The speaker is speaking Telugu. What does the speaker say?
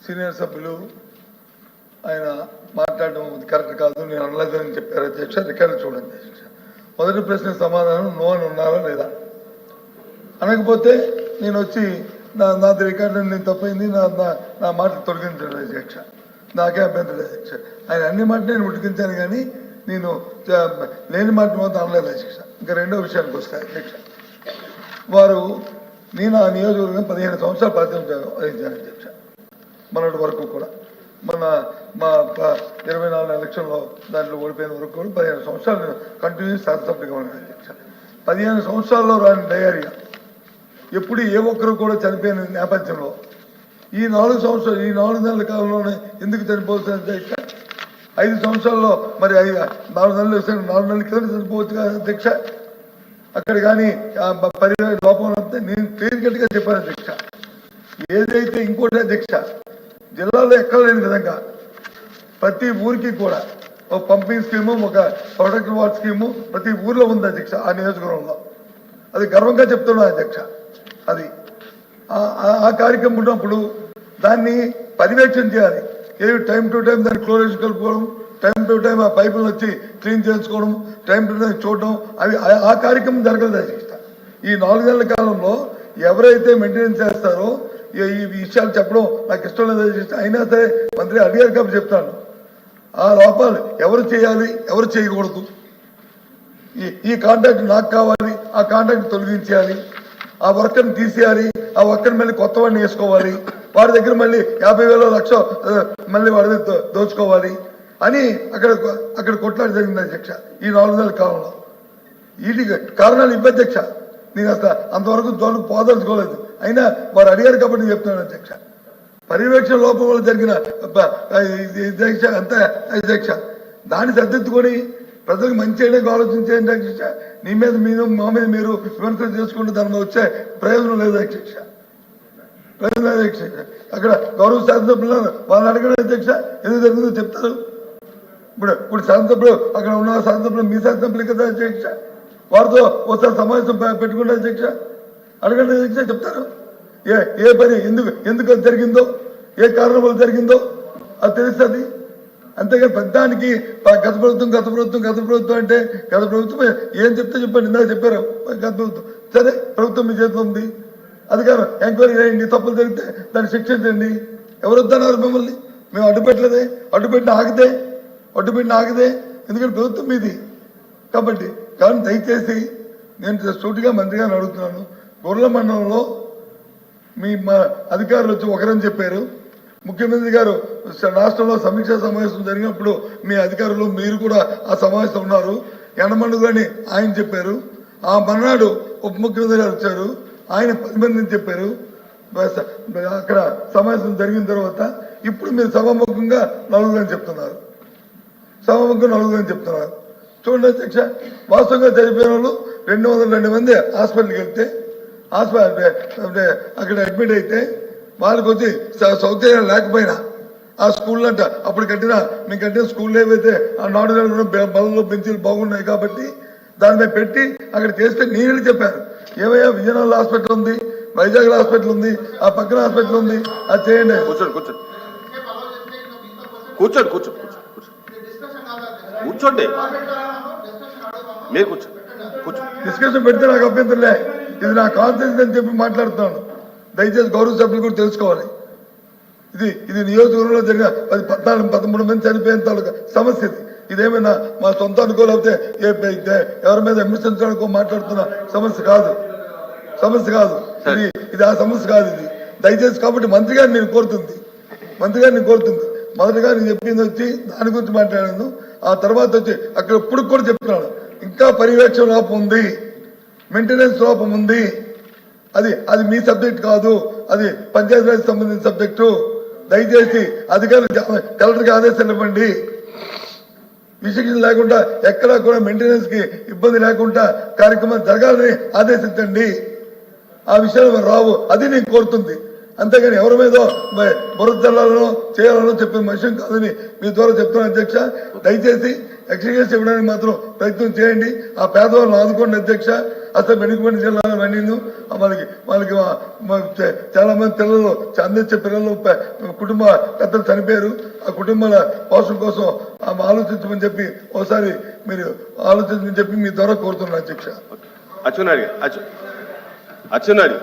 సీనియర్ సభ్యులు ఆయన మాట్లాడడం కరెక్ట్ కాదు, నేను అనలేదని చెప్పారు అధ్యక్ష. రికార్డు చూడండి అధ్యక్ష. మొదటి ప్రశ్న సమాధానం నో అని ఉన్నారా లేదా, అనకపోతే నేను వచ్చి నాది రికార్డు నేను తప్పైంది, నా మాట తొలగించాను అధ్యక్ష. నాకే అభ్యంతరం అధ్యక్ష. ఆయన అన్ని మాట నేను ఉడికించాను కానీ నేను లేని మాట మాత్రం అనలేదు అధ్యక్ష. ఇంకా రెండో విషయానికి వస్తాయి అధ్యక్ష. వారు నేను ఆ నియోజకవర్గం 15 సంవత్సరాలు ప్రాతినిధ్యం వహించాను అధ్యక్ష. మొన్నటి వరకు కూడా మన మా 24 ఎలక్షన్లో దాంట్లో ఓడిపోయిన వరకు కూడా 15 సంవత్సరాలు నేను కంటిన్యూస్ శాసనసభ్యుడిగా ఉన్నాను అధ్యక్ష. 15 సంవత్సరాల్లో రాని డయేరియా ఎప్పుడు ఏ ఒక్కరు కూడా చనిపోయిన నేపథ్యంలో ఈ 4 సంవత్సరాలు ఈ 4 నెలల కాలంలోనే ఎందుకు చనిపోతుంది అధ్యక్ష? 5 సంవత్సరాల్లో మరి 4 నెలలు వేసాను, 4 నెలల కింద చనిపోవచ్చు కదా అధ్యక్ష. అక్కడ కానీ పరివేక్ష లోపం వస్తే నేను క్లియర్ కట్గా చెప్పాను అధ్యక్ష. ఏదైతే ఇంకోటి అధ్యక్ష, జిల్లాలో ఎక్కడ లేని విధంగా ప్రతి ఊరికి కూడా ఒక పంపింగ్ స్కీము, ఒక ప్రొటెక్ట్ వార్డ్ స్కీము ప్రతి ఊర్లో ఉంది అధ్యక్ష. ఆ నియోజకవర్గంలో అది గర్వంగా చెప్తున్నా అధ్యక్ష. అది ఆ కార్యక్రమం ఉన్నప్పుడు దాన్ని పర్యవేక్షణ చేయాలి. టైం టు టైం దాన్ని క్లోరేషన్ కలుపుకోవడం, టైం టు టైం ఆ పైపులు వచ్చి క్లీన్ చేసుకోవడం, టైం టు టైం చూడడం, అవి ఆ కార్యక్రమం జరగలేదు అధ్యక్ష. ఈ 4 నెలల కాలంలో ఎవరైతే మెయింటెనెన్స్ చేస్తారో ఈ విషయాలు చెప్పడం నాకు ఇష్టం లేదు అధ్యక్ష. అయినా సరే మంత్రి అడిగారు కాబట్టి చెప్తాను. ఆ లోపాలు ఎవరు చేయాలి, ఎవరు చేయకూడదు, ఈ కాంట్రాక్ట్ నాకు కావాలి, ఆ కాంట్రాక్ట్ తొలగించేయాలి, ఆ వర్కర్ని తీసేయాలి, ఆ వర్కర్ని మళ్ళీ కొత్త వాడిని వేసుకోవాలి, వాడి దగ్గర మళ్ళీ 50,000 లక్ష మళ్ళీ వాడి దోచుకోవాలి అని అక్కడ కొట్లాడి జరిగింది అధ్యక్ష. ఈ 4 నెలల కాలంలో వీటికి కారణాలు ఇవ్వ అధ్యక్ష. నేను అసలు అంతవరకు జోలికి పోదలుచుకోలేదు. అయినా వారు అడిగారు కాబట్టి నేను చెప్తున్నాను అధ్యక్ష. పర్యవేక్షణ లోపం వల్ల జరిగిన అధ్యక్ష అంతే అధ్యక్ష. దాన్ని సర్దిద్దుకొని ప్రజలకు మంచి చేయడానికి ఆలోచించేయండి అధ్యక్ష. నీ మీద మీరు మా మీద మీరు విమర్శలు చేసుకుంటే దాని మీద వచ్చే ప్రయోజనం లేదు అధ్యక్ష, ప్రయోజనం లేదు అధ్యక్ష. అక్కడ గౌరవ శాసనసభ్యులు వాళ్ళని అడగడం అధ్యక్ష ఎందుకు జరిగిందో చెప్తారు. ఇప్పుడు శాసనసభ్యులు అక్కడ ఉన్న శాసనసభ్యులు మీ శాసనసభ్యులు కదా అధ్యక్ష, వారితో ఒకసారి సమావేశం పెట్టుకుంటే అధ్యక్ష అడగండి అధ్యక్ష, చెప్తారు. ఏ పని ఎందుకు అది జరిగిందో, ఏ కారణం వల్ల జరిగిందో అది తెలుస్తుంది. అంతేగాని పెద్దానికి గత ప్రభుత్వం అంటే గత ప్రభుత్వం ఏం చెప్తే చెప్పండి. ఇందాక చెప్పారు గత ప్రభుత్వం, సరే ప్రభుత్వం మీ చేతిలో ఉంది, అధికారం ఎంక్వైరీ చేయండి, తప్పులు జరిగితే దాన్ని శిక్షించండి. ఎవరు వద్దన్నారు మిమ్మల్ని? మేము అడ్డుపెట్టిన ఆగితే ఎందుకంటే ప్రభుత్వం మీది కాబట్టి. కానీ దయచేసి నేను సూటిగా మంత్రిగారిని అడుగుతున్నాను. గొర్రెల మండలంలో మా అధికారులు వచ్చి ఒకరని చెప్పారు. ముఖ్యమంత్రి గారు రాష్ట్రంలో సమీక్షా సమావేశం జరిగినప్పుడు మీ అధికారులు మీరు కూడా ఆ సమావేశం ఉన్నారు. ఎండమండుగు అని ఆయన చెప్పారు. ఆ మర్నాడు ఉప ముఖ్యమంత్రి గారు వచ్చారు, ఆయన 10 మందిని చెప్పారు. అక్కడ సమావేశం జరిగిన తర్వాత ఇప్పుడు మీరు సభాముఖంగా 4 అని చెప్తున్నారు. చూడండి అధ్యక్ష, వాస్తవంగా చనిపోయిన వాళ్ళు 202 మంది హాస్పిటల్కి వెళ్తే అక్కడ అడ్మిట్ అయితే వాళ్ళకి వచ్చి సౌకర్యాలు లేకపోయినా ఆ స్కూల్ అంట అప్పుడు మేము కట్టిన స్కూల్లో ఏవైతే ఆ 4 బలంలో బెంచీలు బాగున్నాయి కాబట్టి దాని మీద పెట్టి అక్కడ చేస్తే నేను చెప్పాను. ఏవయ్యా విజయనగరం హాస్పిటల్ ఉంది, వైజాగ్ హాస్పిటల్ ఉంది, ఆ పక్కన హాస్పిటల్ ఉంది, అది చేయండి. కూర్చోండి మీరు డిస్కషన్ పెడితే నాకు అభ్యంతరలే. ఇది నా కాన్ఫిడెన్స్ అని చెప్పి మాట్లాడుతున్నాను. దయచేసి గౌరవ సభ్యులు కూడా తెలుసుకోవాలి. ఇది నియోజకవర్గంలో జరిగిన 13 మంది చనిపోయిన తాలూకా సమస్య. ఇదేమైనా మా సొంత అనుకోలేకపోతే ఎవరి మీద విమర్శించడానికో మాట్లాడుతున్న సమస్య కాదు. ఇది ఆ సమస్య కాదు. ఇది దయచేసి కాబట్టి మంత్రి గారిని నేను కోరుతుంది. మొదటిగా నేను చెప్పింది వచ్చి దాని గురించి మాట్లాడాను. ఆ తర్వాత వచ్చి అక్కడ ఇప్పుడు కూడా చెప్తున్నాను, ఇంకా పర్యవేక్షణ లోపం ఉంది, మెయింటెనెన్స్ లోపం ఉంది. అది మీ సబ్జెక్ట్ కాదు, అది పంచాయతీరాజ్ సంబంధించిన సబ్జెక్టు. దయచేసి అధికారులు కలెక్టర్కి ఆదేశాలు ఇవ్వండి. విశిక్షణ లేకుండా ఎక్కడా కూడా మెయింటెనెన్స్ కి ఇబ్బంది లేకుండా కార్యక్రమం జరగాలని ఆదేశించండి. ఆ విషయాలు రావు, అది నేను కోరుతుంది. అంతేగాని ఎవరి మీద బురద చల్లాలనో చేయాలనో చెప్పిన విషయం కాదని మీ ద్వారా చెప్తున్నాను అధ్యక్ష. దయచేసి ఎక్స్క్యూజ్ చెప్పడానికి మాత్రం ప్రయత్నం చేయండి. ఆ పేదవాళ్ళని ఆదుకోండి అధ్యక్ష. అసలు వెనుకబడిన జిల్లాలో అవన్నీ వాళ్ళకి చాలా మంది పిల్లలు అందించే పిల్లలు కుటుంబ పెద్దలు చనిపోయారు. ఆ కుటుంబాల పోషణ కోసం ఆలోచించమని చెప్పి ఒకసారి మీరు ఆలోచించమని చెప్పి మీ ద్వారా కోరుతున్నాను అధ్యక్ష. అచ్చున్నాడు